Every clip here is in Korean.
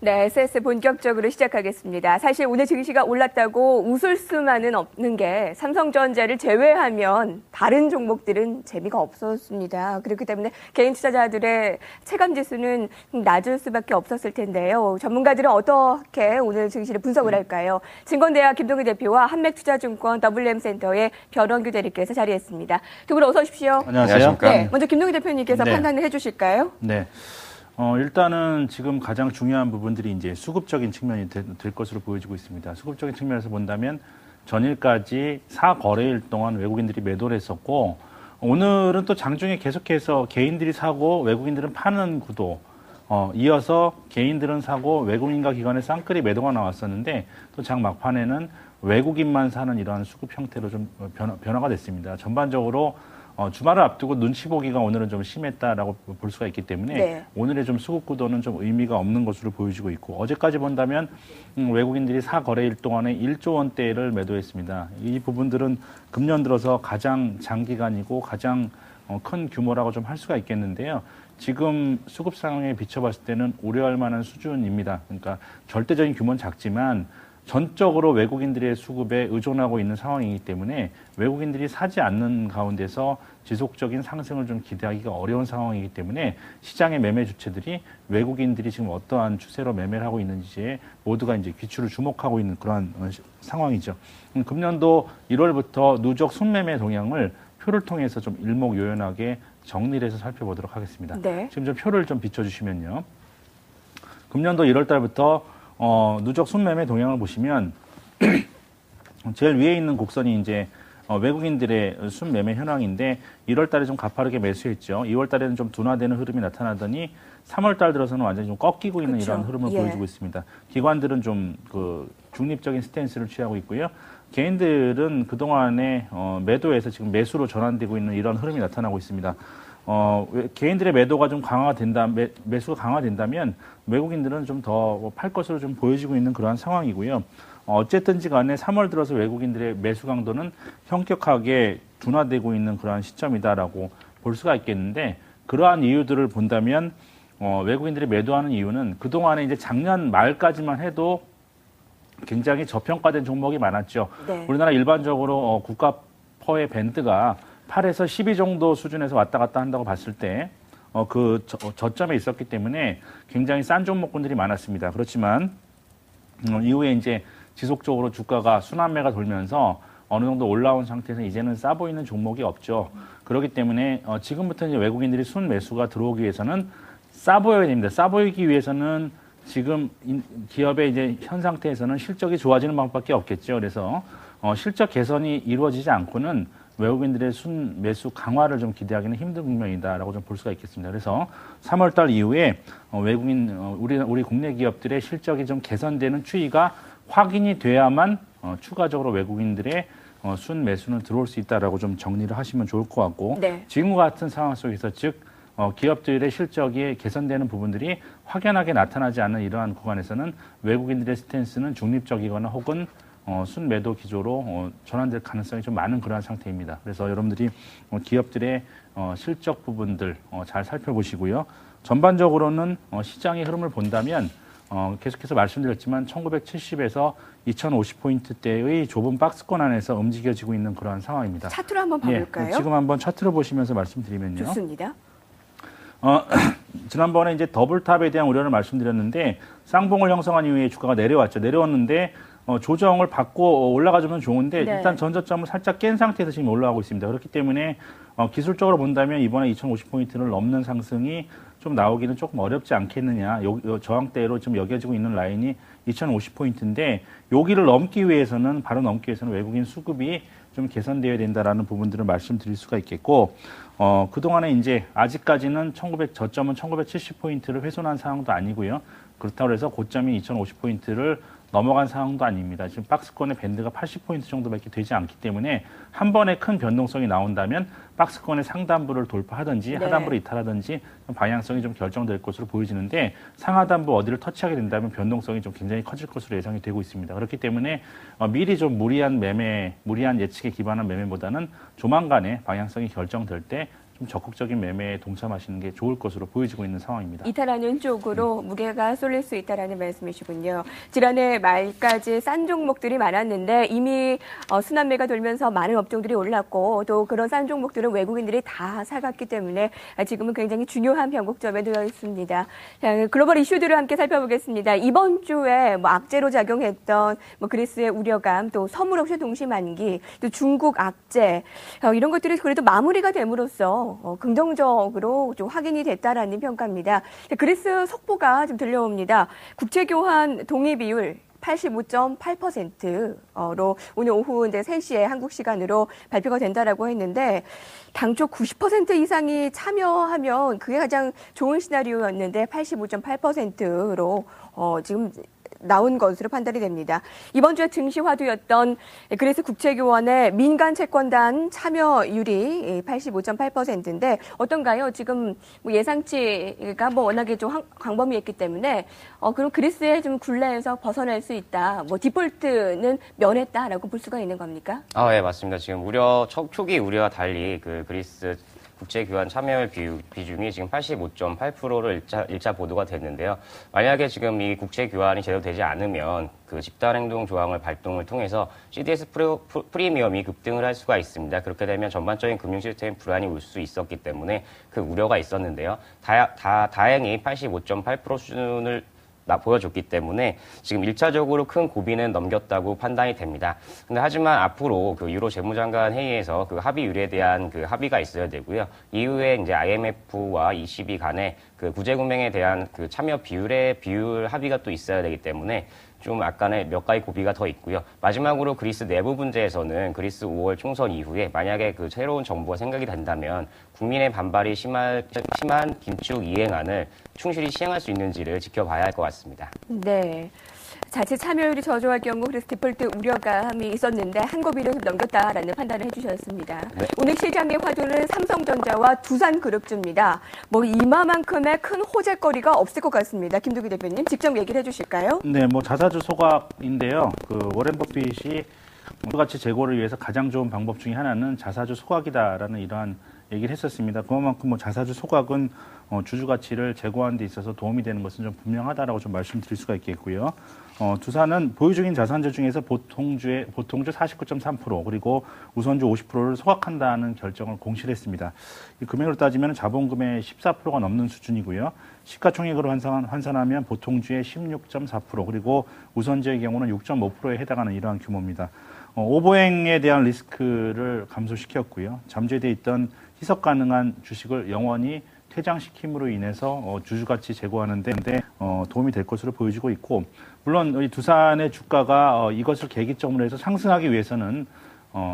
네, SS 본격적으로 시작하겠습니다. 사실 오늘 증시가 올랐다고 웃을 수만은 없는 게 삼성전자를 제외하면 다른 종목들은 재미가 없었습니다. 그렇기 때문에 개인 투자자들의 체감 지수는 낮을 수밖에 없었을 텐데요. 전문가들은 어떻게 오늘 증시를 분석을 할까요? 증권대학 김동규 대표와 한맥투자증권 WM센터의 변원규 대리께서 자리했습니다. 두 분 어서 오십시오. 안녕하세요. 네, 먼저 김동규 대표님께서 네. 판단을 해주실까요? 네. 일단은 지금 가장 중요한 부분들이 이제 수급적인 측면이 될 것으로 보여지고 있습니다. 수급적인 측면에서 본다면 전일까지 4거래일 동안 외국인들이 매도를 했었고, 오늘은 또 장중에 계속해서 개인들이 사고 외국인들은 파는 구도, 이어서 개인들은 사고 외국인과 기관의 쌍끌이 매도가 나왔었는데, 또 장 막판에는 외국인만 사는 이러한 수급 형태로 좀 변화가 됐습니다. 전반적으로 주말을 앞두고 눈치 보기가 오늘은 좀 심했다라고 볼 수가 있기 때문에 네. 오늘의 좀 수급 구도는 좀 의미가 없는 것으로 보여지고 있고, 어제까지 본다면 외국인들이 4거래일 동안에 1조 원대를 매도했습니다. 이 부분들은 금년 들어서 가장 장기간이고 가장 큰 규모라고 좀 할 수가 있겠는데요. 지금 수급 상황에 비춰봤을 때는 우려할 만한 수준입니다. 그러니까 절대적인 규모는 작지만 전적으로 외국인들의 수급에 의존하고 있는 상황이기 때문에 외국인들이 사지 않는 가운데서 지속적인 상승을 좀 기대하기가 어려운 상황이기 때문에 시장의 매매 주체들이 외국인들이 지금 어떠한 추세로 매매를 하고 있는지에 모두가 이제 귀추를 주목하고 있는 그러한 상황이죠. 금년도 1월부터 누적 순매매 동향을 표를 통해서 좀 일목요연하게 정리를 해서 살펴보도록 하겠습니다. 네. 지금 좀 표를 좀 비춰주시면요. 금년도 1월 달부터 누적 순매매 동향을 보시면 제일 위에 있는 곡선이 이제 외국인들의 순매매 현황인데 1월 달에 좀 가파르게 매수했죠. 2월 달에는 좀 둔화되는 흐름이 나타나더니 3월 달 들어서는 완전히 좀 꺾이고 있는 그렇죠. 이런 흐름을 예. 보여주고 있습니다. 기관들은 좀 그 중립적인 스탠스를 취하고 있고요. 개인들은 그동안에 매도에서 지금 매수로 전환되고 있는 이런 흐름이 나타나고 있습니다. 개인들의 매도가 좀 매수가 강화된다면 외국인들은 좀 더 팔 것으로 좀 보여지고 있는 그러한 상황이고요. 어쨌든지 간에 3월 들어서 외국인들의 매수 강도는 현격하게 둔화되고 있는 그러한 시점이다라고 볼 수가 있겠는데, 그러한 이유들을 본다면 외국인들이 매도하는 이유는 그동안에 이제 작년 말까지만 해도 굉장히 저평가된 종목이 많았죠. 네. 우리나라 일반적으로 국가 퍼의 밴드가 8에서 12 정도 수준에서 왔다 갔다 한다고 봤을 때 그 저점에 있었기 때문에 굉장히 싼 종목군들이 많았습니다. 그렇지만 이후에 이제 지속적으로 주가가 순환매가 돌면서 어느 정도 올라온 상태에서 이제는 싸 보이는 종목이 없죠. 그렇기 때문에 지금부터 이제 외국인들이 순매수가 들어오기 위해서는 싸 보여야 됩니다. 싸 보이기 위해서는 지금 기업의 이제 현 상태에서는 실적이 좋아지는 방법밖에 없겠죠. 그래서 실적 개선이 이루어지지 않고는 외국인들의 순매수 강화를 좀 기대하기는 힘든 국면이다라고 좀 볼 수가 있겠습니다. 그래서 3월 달 이후에 우리 국내 기업들의 실적이 좀 개선되는 추이가 확인이 돼야만 추가적으로 외국인들의 순매수는 들어올 수 있다라고 좀 정리를 하시면 좋을 것 같고, 네. 지금과 같은 상황 속에서 즉 기업들의 실적이 개선되는 부분들이 확연하게 나타나지 않는 이러한 구간에서는 외국인들의 스탠스는 중립적이거나 혹은 순매도 기조로 전환될 가능성이 좀 많은 그러한 상태입니다. 그래서 여러분들이 기업들의 실적 부분들 잘 살펴보시고요. 전반적으로는 시장의 흐름을 본다면 계속해서 말씀드렸지만 1970에서 2050포인트대의 좁은 박스권 안에서 움직여지고 있는 그러한 상황입니다. 차트로 한번 봐볼까요? 예, 지금 한번 차트를 보시면서 말씀드리면요. 좋습니다. 지난번에 이제 더블탑에 대한 우려를 말씀드렸는데 쌍봉을 형성한 이후에 주가가 내려왔죠. 내려왔는데 조정을 받고 올라가주면 좋은데 네. 일단 전저점을 살짝 깬 상태에서 지금 올라가고 있습니다. 그렇기 때문에 기술적으로 본다면 이번에 2050포인트를 넘는 상승이 좀 나오기는 조금 어렵지 않겠느냐. 저항대로 좀 여겨지고 있는 라인이 2050포인트인데 여기를 바로 넘기 위해서는 외국인 수급이 좀 개선되어야 된다라는 부분들을 말씀드릴 수가 있겠고, 그동안에 이제 아직까지는 저점은 1970포인트를 훼손한 상황도 아니고요. 그렇다고 해서 고점이 2050포인트를 넘어간 상황도 아닙니다. 지금 박스권의 밴드가 80포인트 정도밖에 되지 않기 때문에 한 번에 큰 변동성이 나온다면 박스권의 상단부를 돌파하든지 네. 하단부를 이탈하든지 방향성이 좀 결정될 것으로 보여지는데, 상하단부 어디를 터치하게 된다면 변동성이 좀 굉장히 커질 것으로 예상이 되고 있습니다. 그렇기 때문에 미리 좀 무리한 예측에 기반한 매매보다는 조만간에 방향성이 결정될 때 좀 적극적인 매매에 동참하시는 게 좋을 것으로 보여지고 있는 상황입니다. 이탈하는 쪽으로 무게가 쏠릴 수 있다라는 말씀이시군요. 지난해 말까지 싼 종목들이 많았는데 이미 순환매가 돌면서 많은 업종들이 올랐고 또 그런 싼 종목들은 외국인들이 다 사갔기 때문에 지금은 굉장히 중요한 변곡점에 놓여 있습니다. 자, 글로벌 이슈들을 함께 살펴보겠습니다. 이번 주에 악재로 작용했던 그리스의 우려감, 또 서물없이 동시만기, 또 중국 악재 이런 것들이 그래도 마무리가 됨으로써 긍정적으로 좀 확인이 됐다라는 평가입니다. 그리스 속보가 좀 들려옵니다. 국채교환 동의 비율 85.8%로 오늘 오후 이제 3시에 한국 시간으로 발표가 된다라고 했는데 당초 90% 이상이 참여하면 그게 가장 좋은 시나리오였는데 85.8%로 지금 나온 것으로 판단이 됩니다. 이번 주에 증시 화두였던 그리스 국채교환의 민간 채권단 참여율이 85.8%인데 어떤가요? 지금 예상치가 워낙에 좀 광범위했기 때문에 그럼 그리스의 좀 굴레에서 벗어날 수 있다. 디폴트는 면했다라고 볼 수가 있는 겁니까? 네, 맞습니다. 지금 초기 우려와 달리 그 그리스 국제교환 참여율 비중이 지금 85.8%로 일자 보도가 됐는데요. 만약에 지금 이 국제교환이 제대로 되지 않으면 그 집단행동 조항을 발동을 통해서 CDS 프리미엄이 급등을 할 수가 있습니다. 그렇게 되면 전반적인 금융 시스템 불안이 올 수 있었기 때문에 그 우려가 있었는데요. 다행히 85.8% 수준을 보여줬기 때문에 지금 1차적으로 큰 고비는 넘겼다고 판단이 됩니다. 근데 하지만 앞으로 그 유로 재무장관 회의에서 그 합의율에 대한 그 합의가 있어야 되고요. 이후에 이제 IMF와 ECB 간에 그 구제금융에 대한 그 참여 비율 합의가 또 있어야 되기 때문에 좀 약간의 몇 가지 고비가 더 있고요. 마지막으로 그리스 내부 문제에서는 그리스 5월 총선 이후에 만약에 그 새로운 정부가 생각이 된다면 국민의 반발이 심한 긴축 이행안을 충실히 시행할 수 있는지를 지켜봐야 할 것 같습니다. 네. 자칫 참여율이 저조할 경우 그래서 디폴트 우려감이 있었는데 한 고비를 넘겼다라는 판단을 해주셨습니다. 네. 오늘 시장의 화두는 삼성전자와 두산그룹주입니다. 이마만큼의 큰 호재거리가 없을 것 같습니다. 김두기 대표님 직접 얘기를 해주실까요? 네, 자사주 소각인데요. 그 워렌 버핏이 가치 제고를 위해서 가장 좋은 방법 중에 하나는 자사주 소각이다라는 이러한 얘기를 했었습니다. 그만큼 자사주 소각은 주주 가치를 제고하는 데 있어서 도움이 되는 것은 좀 분명하다라고 좀 말씀드릴 수가 있겠고요. 두산은 보유적인 자산주 중에서 보통주 49.3% 그리고 우선주 50%를 소각한다는 결정을 공시를 했습니다. 이 금액으로 따지면 자본금의 14%가 넘는 수준이고요. 시가총액으로 환산하면 보통주의 16.4% 그리고 우선주의 경우는 6.5%에 해당하는 이러한 규모입니다. 오보행에 대한 리스크를 감소시켰고요. 잠재되어 있던 희석 가능한 주식을 영원히 퇴장시킴으로 인해서 주주가치 제고하는 데 도움이 될 것으로 보여지고 있고 물론 이 두산의 주가가 이것을 계기점으로 해서 상승하기 위해서는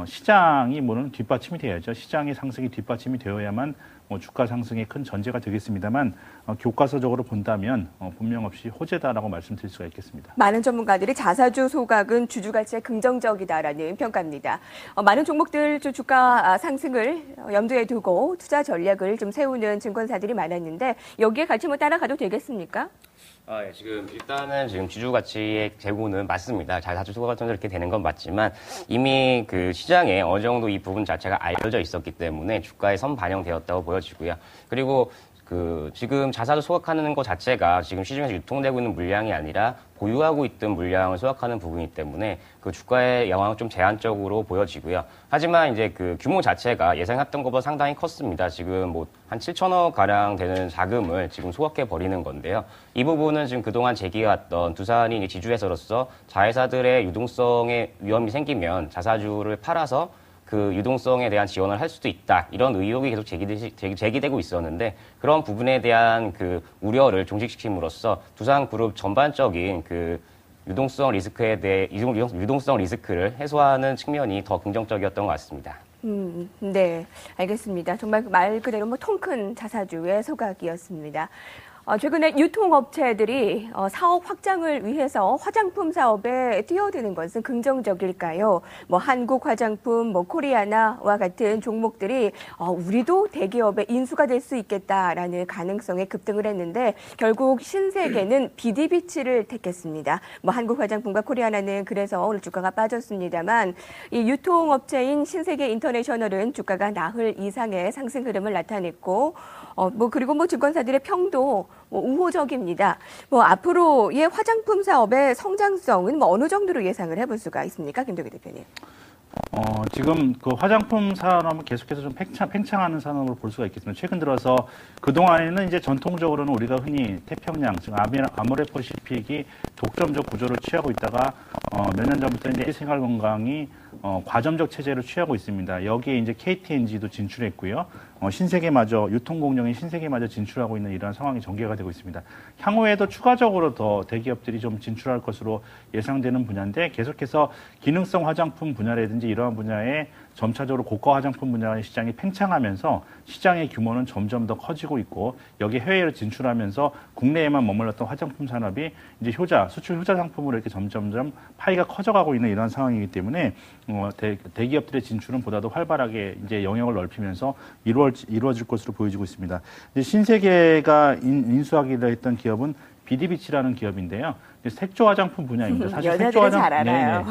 시장이 뒷받침이 돼야죠. 시장의 상승이 뒷받침이 되어야만 주가 상승의 큰 전제가 되겠습니다만 교과서적으로 본다면 분명 없이 호재다라고 말씀드릴 수가 있겠습니다. 많은 전문가들이 자사주 소각은 주주 가치에 긍정적이다라는 평가입니다. 많은 종목들 주가 상승을 염두에 두고 투자 전략을 좀 세우는 증권사들이 많았는데 여기에 같이 따라가도 되겠습니까? 예, 일단은 주주 가치의 재고는 맞습니다. 자사주 소각이 이렇게 되는 건 맞지만 이미 그 시장에 어느 정도 이 부분 자체가 알려져 있었기 때문에 주가에 선반영되었다고 보여지고요. 그리고 지금 자사주 소각하는 것 자체가 지금 시중에서 유통되고 있는 물량이 아니라 보유하고 있던 물량을 소각하는 부분이기 때문에 그 주가의 영향은 좀 제한적으로 보여지고요. 하지만 이제 그 규모 자체가 예상했던 것보다 상당히 컸습니다. 지금 한 7천억 가량 되는 자금을 지금 소각해 버리는 건데요. 이 부분은 지금 그동안 제기해왔던 두산이 지주회사로서 자회사들의 유동성에 위험이 생기면 자사주를 팔아서 그 유동성에 대한 지원을 할 수도 있다. 이런 의혹이 계속 제기되고 있었는데 그런 부분에 대한 그 우려를 종식시킴으로써 두산그룹 전반적인 그 유동성 리스크를 해소하는 측면이 더 긍정적이었던 것 같습니다. 네, 알겠습니다. 정말 말 그대로 통 큰 자사주의 소각이었습니다. 최근에 유통업체들이 사업 확장을 위해서 화장품 사업에 뛰어드는 것은 긍정적일까요? 뭐 한국 화장품, 뭐 코리아나와 같은 종목들이 우리도 대기업의 인수가 될 수 있겠다라는 가능성에 급등을 했는데 결국 신세계는 비디비치를 택했습니다. 뭐 한국 화장품과 코리아나는 그래서 오늘 주가가 빠졌습니다만 이 유통업체인 신세계 인터내셔널은 주가가 나흘 이상의 상승 흐름을 나타냈고 그리고 증권사들의 평도 우호적입니다. 앞으로의 화장품 사업의 성장성은 어느 정도로 예상을 해볼 수가 있습니까, 김동기 대표님? 지금 그 화장품 산업은 계속해서 좀 팽창하는 산업으로 볼 수가 있겠습니다. 최근 들어서 그동안에는 이제 전통적으로는 우리가 흔히 태평양, 즉 아모레퍼시픽이 독점적 구조를 취하고 있다가 몇 년 전부터 이제 생활건강이 과점적 체제를 취하고 있습니다. 여기에 이제 KTNG도 진출했고요. 신세계마저 유통공룡인 신세계마저 진출하고 있는 이러한 상황이 전개가 되고 있습니다. 향후에도 추가적으로 더 대기업들이 좀 진출할 것으로 예상되는 분야인데 계속해서 기능성 화장품 분야라든지 이러한 분야에 점차적으로 고가 화장품 분야의 시장이 팽창하면서 시장의 규모는 점점 더 커지고 있고 여기 해외로 진출하면서 국내에만 머물렀던 화장품 산업이 이제 수출 효자 상품으로 이렇게 점점점 파이가 커져가고 있는 이런 상황이기 때문에 대기업들의 진출은 보다도 활발하게 이제 영역을 넓히면서 이루어질 것으로 보여지고 있습니다. 이제 신세계가 인수하기로 했던 기업은 비디비치라는 기업인데요. 색조 화장품 분야입니다. 사실 여자들은 잘 알아요.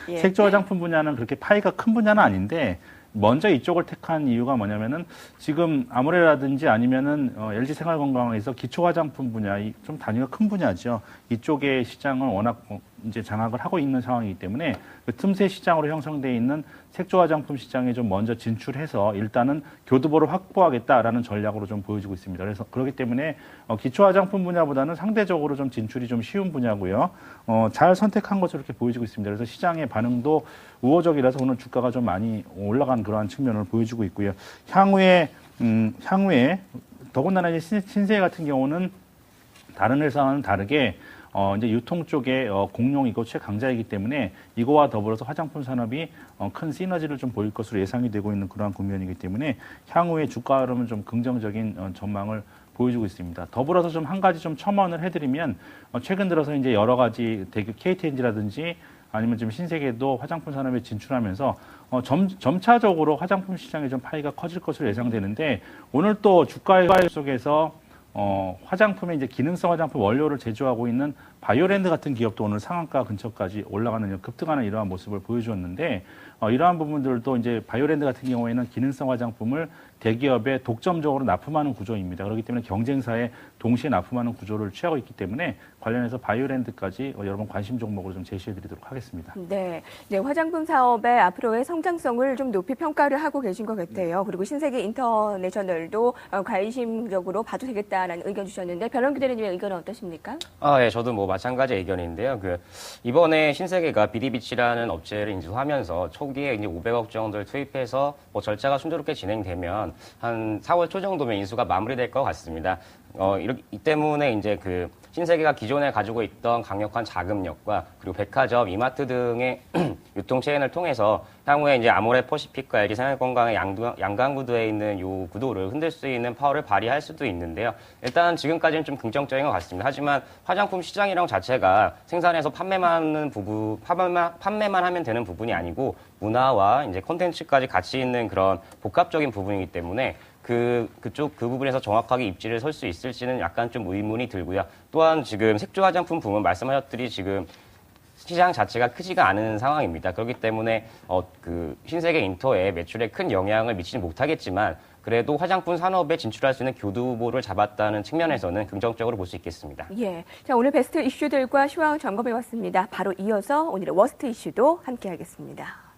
예. 색조 화장품 분야는 그렇게 파이가 큰 분야는 아닌데 먼저 이쪽을 택한 이유가 뭐냐면은 지금 아모레라든지 아니면은 LG 생활건강에서 기초 화장품 분야 좀 단위가 큰 분야죠. 이쪽의 시장을 워낙 이제 장악을 하고 있는 상황이기 때문에 그 틈새 시장으로 형성되어 있는 색조 화장품 시장에 좀 먼저 진출해서 일단은 교두보를 확보하겠다라는 전략으로 좀 보여지고 있습니다. 그래서 그렇기 때문에 기초 화장품 분야보다는 상대적으로 좀 진출이 좀 쉬운 분야고요. 잘 선택한 것으로 이렇게 보여지고 있습니다. 그래서 시장의 반응도 우호적이라서 오늘 주가가 좀 많이 올라간 그러한 측면을 보여주고 있고요. 향후에 더군다나 이제 신세계 같은 경우는 다른 회사와는 다르게 이제 유통 쪽에 공룡이고 최강자이기 때문에 이거와 더불어서 화장품 산업이 큰 시너지를 좀 보일 것으로 예상이 되고 있는 그러한 국면이기 때문에 향후에 주가 흐름은 좀 긍정적인 전망을 보여주고 있습니다. 더불어서 좀 한 가지 좀 첨언을 해드리면 최근 들어서 이제 여러 가지 대기업 KTNG라든지 아니면 지금 신세계도 화장품 산업에 진출하면서 점차적으로 화장품 시장의 좀 파이가 커질 것으로 예상되는데 오늘 또 주가의 속에서 화장품의 이제 기능성 화장품 원료를 제조하고 있는 바이오랜드 같은 기업도 오늘 상한가 근처까지 올라가는 급등하는 이러한 모습을 보여주었는데 이러한 부분들도 이제 바이오랜드 같은 경우에는 기능성 화장품을 대기업에 독점적으로 납품하는 구조입니다. 그렇기 때문에 경쟁사에 동시에 납품하는 구조를 취하고 있기 때문에 관련해서 바이오랜드까지 여러분 관심 종목으로 좀 제시해드리도록 하겠습니다. 네, 화장품 사업의 앞으로의 성장성을 좀 높이 평가를 하고 계신 것 같아요. 그리고 신세계 인터내셔널도 관심적으로 봐도 되겠다라는 의견 주셨는데 변론 기대리님의 의견은 어떠십니까? 예, 저도 뭐 마찬가지 의견인데요. 이번에 신세계가 비디비치라는 업체를 인수하면서 초기에 이제 500억 정도를 투입해서 뭐 절차가 순조롭게 진행되면 한 4월 초 정도면 인수가 마무리될 것 같습니다. 이 때문에 이제 신세계가 기존에 가지고 있던 강력한 자금력과 그리고 백화점, 이마트 등의 유통 체인을 통해서 향후에 이제 아모레퍼시픽과 LG 생활건강의 양강구도에 있는 요 구도를 흔들 수 있는 파워를 발휘할 수도 있는데요. 일단 지금까지는 좀 긍정적인 것 같습니다. 하지만 화장품 시장이랑 자체가 생산해서 판매만 하면 되는 부분이 아니고 문화와 이제 콘텐츠까지 같이 있는 그런 복합적인 부분이기 때문에 그 부분에서 정확하게 입지를 설 수 있을지는 약간 좀 의문이 들고요. 또한 지금 색조 화장품 부문 말씀하셨듯이 지금 시장 자체가 크지가 않은 상황입니다. 그렇기 때문에 신세계 인터의 매출에 큰 영향을 미치지 못하겠지만 그래도 화장품 산업에 진출할 수 있는 교두보를 잡았다는 측면에서는 긍정적으로 볼 수 있겠습니다. 예, 자 오늘 베스트 이슈들과 시황 점검해봤습니다. 바로 이어서 오늘의 워스트 이슈도 함께하겠습니다.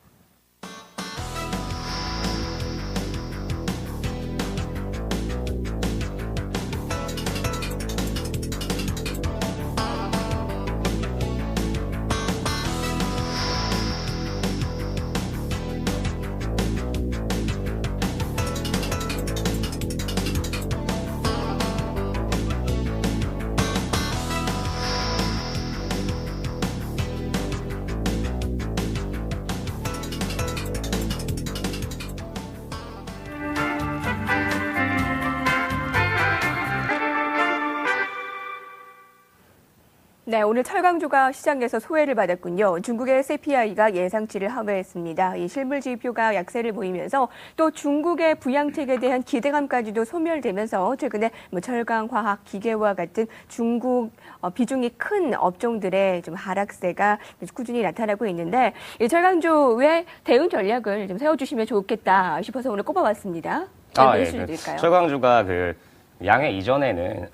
네, 오늘 철강주가 시장에서 소외를 받았군요. 중국의 CPI가 예상치를 하회했습니다. 이 실물지표가 약세를 보이면서 또 중국의 부양책에 대한 기대감까지도 소멸되면서 최근에 철강, 화학, 기계와 같은 중국 비중이 큰 업종들의 좀 하락세가 꾸준히 나타나고 있는데 이 철강주의 대응 전략을 좀 세워주시면 좋겠다 싶어서 오늘 꼽아봤습니다. 예. 철강주가 양회 이전에는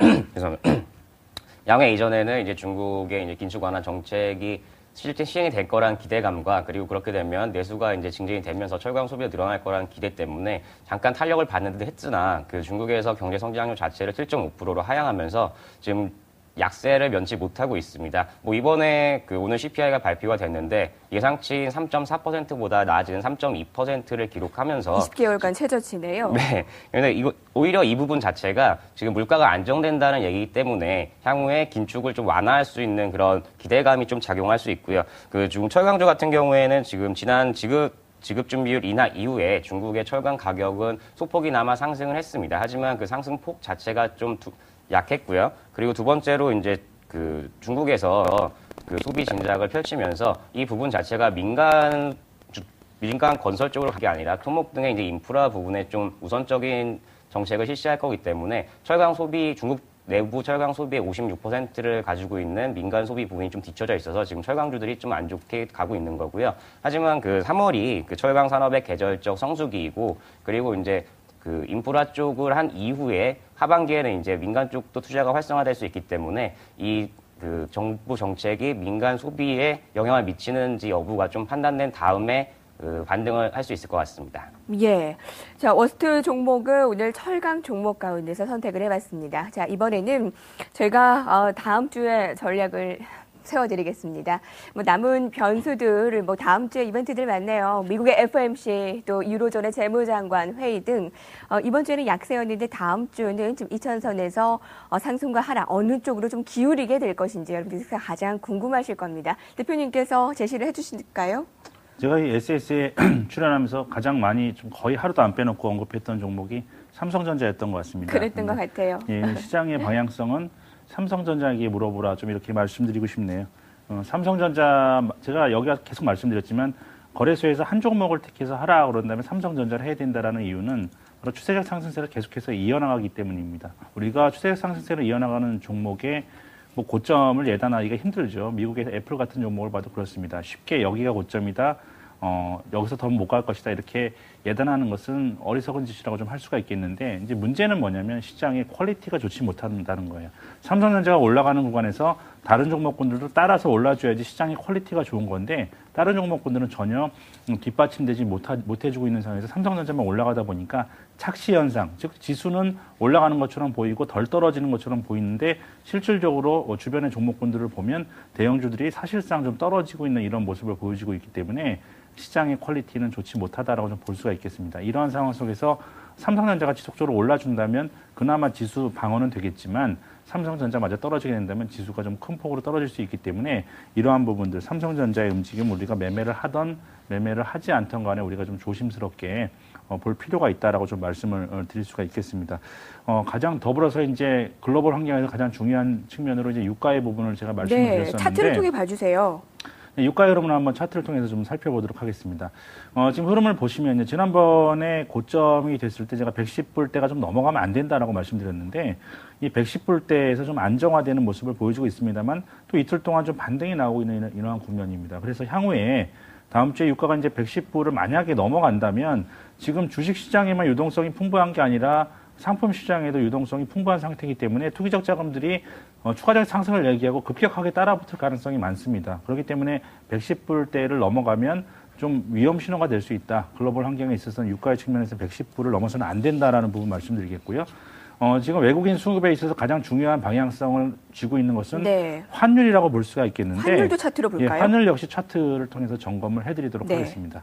양회 이전에는 이제 중국의 이제 긴축 완화 정책이 실제 시행이 될 거란 기대감과 그리고 그렇게 되면 내수가 이제 증진이 되면서 철강 소비가 늘어날 거란 기대 때문에 잠깐 탄력을 받는 듯 했으나 중국에서 경제 성장률 자체를 7.5%로 하향하면서 지금 약세를 면치 못하고 있습니다. 이번에 오늘 CPI가 발표가 됐는데 예상치인 3.4%보다 나아지는 3.2%를 기록하면서 20개월간 최저치네요. 네. 그런데 오히려 이 부분 자체가 지금 물가가 안정된다는 얘기이기 때문에 향후에 긴축을 좀 완화할 수 있는 그런 기대감이 좀 작용할 수 있고요. 중국 철강주 같은 경우에는 지금 지난 지급 준비율 인하 이후에 중국의 철강 가격은 소폭이나마 상승을 했습니다. 하지만 그 상승폭 자체가 좀 약했고요. 그리고 두 번째로 이제 중국에서 소비 진작을 펼치면서 이 부분 자체가 민간 건설 쪽으로 간 게 아니라 토목 등의 이제 인프라 부분에 좀 우선적인 정책을 실시할 거기 때문에 철강 소비 중국 내부 철강 소비의 56%를 가지고 있는 민간 소비 부분이 좀 뒤쳐져 있어서 지금 철강주들이 좀 안 좋게 가고 있는 거고요. 하지만 3월이 철강 산업의 계절적 성수기이고 그리고 이제 인프라 쪽을 한 이후에 하반기에는 이제 민간 쪽도 투자가 활성화될 수 있기 때문에 이 정부 정책이 민간 소비에 영향을 미치는지 여부가 좀 판단된 다음에 반등을 할 수 있을 것 같습니다. 예. 자, 워스트 종목을 오늘 철강 종목 가운데서 선택을 해봤습니다. 자, 이번에는 저희가 다음 주에 전략을 세워드리겠습니다. 남은 변수들, 다음 주에 이벤트들 많네요. 미국의 FOMC, 또 유로존의 재무장관 회의 등, 이번 주에는 약세였는데 다음 주는 좀 2000선에서 상승과 하락, 어느 쪽으로 좀 기울이게 될 것인지 여러분들이 가장 궁금하실 겁니다. 대표님께서 제시를 해주실까요? 제가 이 SS에 출연하면서 가장 많이 좀 거의 하루도 안 빼놓고 언급했던 종목이 삼성전자였던 것 같습니다. 그랬던 것 같아요. 예, 시장의 방향성은 삼성전자에게 물어보라 좀 이렇게 말씀드리고 싶네요. 삼성전자 제가 여기 계속 말씀드렸지만 거래소에서 한 종목을 택해서 하라 그런다면 삼성전자를 해야 된다라는 이유는 바로 추세적 상승세를 계속해서 이어나가기 때문입니다. 우리가 추세적 상승세를 이어나가는 종목의 고점을 예단하기가 힘들죠. 미국의 애플 같은 종목을 봐도 그렇습니다. 쉽게 여기가 고점이다. 여기서 더 못 갈 것이다. 이렇게 예단하는 것은 어리석은 짓이라고 좀 할 수가 있겠는데, 이제 문제는 뭐냐면 시장의 퀄리티가 좋지 못한다는 거예요. 삼성전자가 올라가는 구간에서 다른 종목군들도 따라서 올라줘야지 시장의 퀄리티가 좋은 건데, 다른 종목군들은 전혀 뒷받침되지 못해주고 있는 상황에서 삼성전자만 올라가다 보니까 착시 현상, 즉 지수는 올라가는 것처럼 보이고 덜 떨어지는 것처럼 보이는데 실질적으로 주변의 종목군들을 보면 대형주들이 사실상 좀 떨어지고 있는 이런 모습을 보여주고 있기 때문에 시장의 퀄리티는 좋지 못하다라고 좀 볼 수가 있겠습니다. 이러한 상황 속에서 삼성전자가 지속적으로 올라준다면 그나마 지수 방어는 되겠지만 삼성전자마저 떨어지게 된다면 지수가 좀 큰 폭으로 떨어질 수 있기 때문에 이러한 부분들 삼성전자의 움직임 우리가 매매를 하던 매매를 하지 않던 간에 우리가 좀 조심스럽게 볼 필요가 있다라고 좀 말씀을 드릴 수가 있겠습니다. 가장 더불어서 이제 글로벌 환경에서 가장 중요한 측면으로 이제 유가의 부분을 제가 말씀을 드렸었는데 차트를 통해 봐주세요. 유가 흐름을 한번 차트를 통해서 좀 살펴보도록 하겠습니다. 지금 흐름을 보시면 지난번에 고점이 됐을 때 제가 110불대가 좀 넘어가면 안 된다라고 말씀드렸는데 이 110불대에서 좀 안정화되는 모습을 보여주고 있습니다만 또 이틀 동안 좀 반등이 나오고 있는 이러한 국면입니다. 그래서 향후에 다음 주에 유가가 이제 110불을 만약에 넘어간다면 지금 주식 시장에만 유동성이 풍부한 게 아니라 상품 시장에도 유동성이 풍부한 상태이기 때문에 투기적 자금들이 추가적 상승을 얘기하고 급격하게 따라붙을 가능성이 많습니다. 그렇기 때문에 110불대를 넘어가면 좀 위험 신호가 될 수 있다. 글로벌 환경에 있어서는 유가의 측면에서 110불을 넘어서는 안 된다라는 부분 말씀드리겠고요. 지금 외국인 수급에 있어서 가장 중요한 방향성을 쥐고 있는 것은 환율이라고 볼 수가 있겠는데 환율도 차트로 볼까요? 예, 환율 역시 차트를 통해서 점검을 해드리도록 하겠습니다.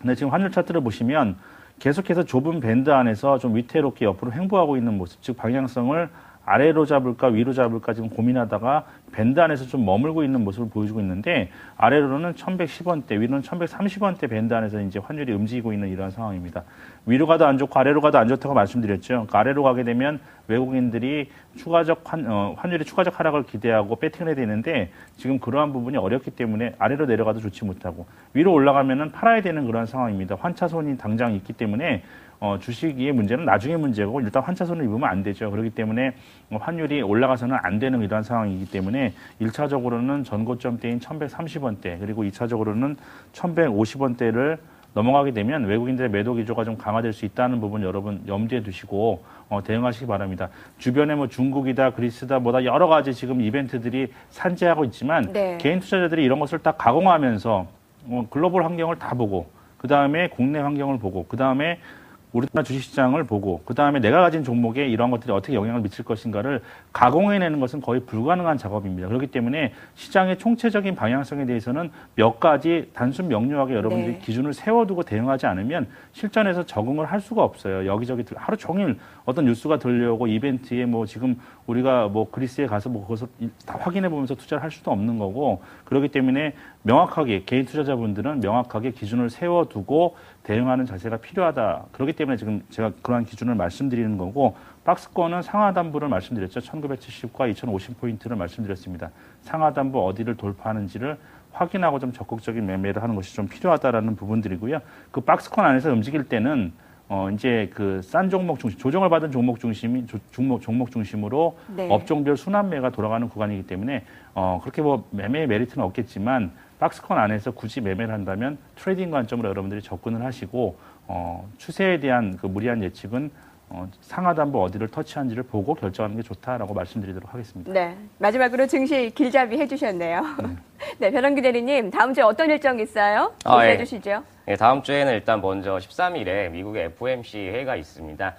네, 지금 환율 차트를 보시면 계속해서 좁은 밴드 안에서 좀 위태롭게 옆으로 횡보하고 있는 모습, 즉 방향성을 아래로 잡을까 위로 잡을까 지금 고민하다가 밴드 안에서 좀 머물고 있는 모습을 보여주고 있는데 아래로는 1110원대, 위로는 1130원대 밴드 안에서 이제 환율이 움직이고 있는 이러한 상황입니다. 위로 가도 안 좋고 아래로 가도 안 좋다고 말씀드렸죠. 그러니까 아래로 가게 되면 외국인들이 환율의 추가적 하락을 기대하고 배팅을 해야 되는데 지금 그러한 부분이 어렵기 때문에 아래로 내려가도 좋지 못하고 위로 올라가면은 팔아야 되는 그런 상황입니다. 환차손이 당장 있기 때문에 주식의 문제는 나중에 문제고 일단 환차손을 입으면 안 되죠. 그렇기 때문에 환율이 올라가서는 안 되는 이러한 상황이기 때문에 1차적으로는 전고점대인 1130원대 그리고 2차적으로는 1150원대를 넘어가게 되면 외국인들의 매도 기조가 좀 강화될 수 있다는 부분 여러분 염두에 두시고 대응하시기 바랍니다. 주변에 뭐 중국이다, 그리스다, 뭐다 여러 가지 지금 이벤트들이 산재하고 있지만 네. 개인 투자자들이 이런 것을 다 가공하면서 글로벌 환경을 다 보고 그 다음에 국내 환경을 보고 그 다음에 우리나라 주식시장을 보고 그 다음에 내가 가진 종목에 이러한 것들이 어떻게 영향을 미칠 것인가를 가공해내는 것은 거의 불가능한 작업입니다. 그렇기 때문에 시장의 총체적인 방향성에 대해서는 몇 가지 단순 명료하게 여러분들이 네. 기준을 세워두고 대응하지 않으면 실전에서 적응을 할 수가 없어요. 여기저기 하루 종일 어떤 뉴스가 들려오고 이벤트에 뭐 지금 우리가 뭐 그리스에 가서 뭐 그것을 다 확인해 보면서 투자를 할 수도 없는 거고 그렇기 때문에 명확하게 개인 투자자분들은 명확하게 기준을 세워두고 대응하는 자세가 필요하다. 그렇기 때문에 지금 제가 그러한 기준을 말씀드리는 거고 박스권은 상하단부를 말씀드렸죠. 1970과 2050포인트를 말씀드렸습니다. 상하단부 어디를 돌파하는지를 확인하고 좀 적극적인 매매를 하는 것이 좀 필요하다라는 부분들이고요. 그 박스권 안에서 움직일 때는 이제 그 싼 종목 중심, 조정을 받은 종목 중심이 종목 중심으로 네. 업종별 순환매가 돌아가는 구간이기 때문에 그렇게 뭐 매매의 메리트는 없겠지만 박스권 안에서 굳이 매매를 한다면 트레이딩 관점으로 여러분들이 접근을 하시고 추세에 대한 그 무리한 예측은 상하단부 어디를 터치한지를 보고 결정하는 게 좋다라고 말씀드리도록 하겠습니다. 네. 마지막으로 증시 길잡이 해주셨네요. 네, 변원규 대리님, 다음 주에 어떤 일정 있어요? 소개해 주시죠. 네, 다음 주에는 일단 먼저 13일에 미국의 FOMC 회의가 있습니다.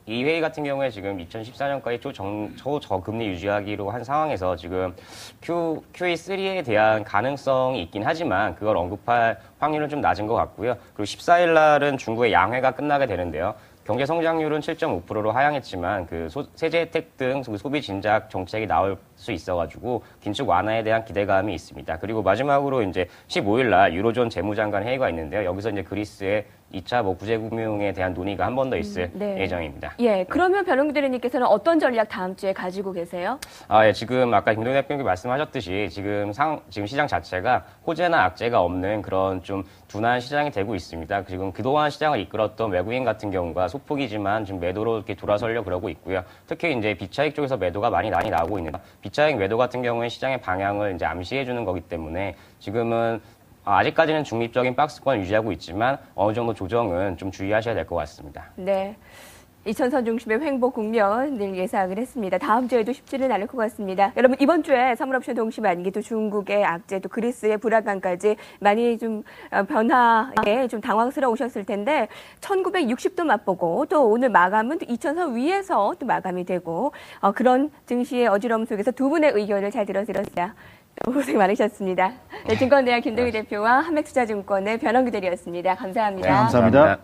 이 회의 같은 경우에 지금 2014년까지 초저금리 유지하기로 한 상황에서 지금 QE3에 대한 가능성이 있긴 하지만 그걸 언급할 확률은 좀 낮은 것 같고요. 그리고 14일 날은 중국의 양회가 끝나게 되는데요. 경제 성장률은 7.5%로 하향했지만 그 세제 혜택 등 소비 진작 정책이 나올 수 있어가지고 긴축 완화에 대한 기대감이 있습니다. 그리고 마지막으로 이제 15일 날 유로존 재무장관 회의가 있는데요. 여기서 이제 그리스의 2차 구제금융에 대한 논의가 한 번 더 있을 네. 예정입니다. 예, 그러면 변원규 대리님께서는 어떤 전략 다음 주에 가지고 계세요? 예, 지금 아까 김동현 대표님이 말씀하셨듯이 지금 시장 자체가 호재나 악재가 없는 그런 좀 둔한 시장이 되고 있습니다. 지금 그동안 시장을 이끌었던 외국인 같은 경우가 소폭이지만 지금 매도로 이렇게 돌아서려 그러고 있고요. 특히 이제 비차익 쪽에서 매도가 많이 나오고 있는데 비차익 매도 같은 경우에 시장의 방향을 이제 암시해 주는 거기 때문에 지금은 아직까지는 중립적인 박스권을 유지하고 있지만 어느 정도 조정은 좀 주의하셔야 될 것 같습니다. 네. 이천선 중심의 횡보 국면을 예상을 했습니다. 다음 주에도 쉽지는 않을 것 같습니다. 여러분 이번 주에 선물옵션 동시 만기 또 중국의 악재 또 그리스의 불안감까지 많이 좀 변화에 좀 당황스러우셨을 텐데 1960도 맛보고 또 오늘 마감은 또 이천선 위에서 또 마감이 되고 그런 증시의 어지러움 속에서 두 분의 의견을 잘 들었습니다. 고생 많으셨습니다. 네, 증권대학 김동희 대표와 한맥투자증권의 변원규 대리였습니다. 감사합니다. 네, 감사합니다.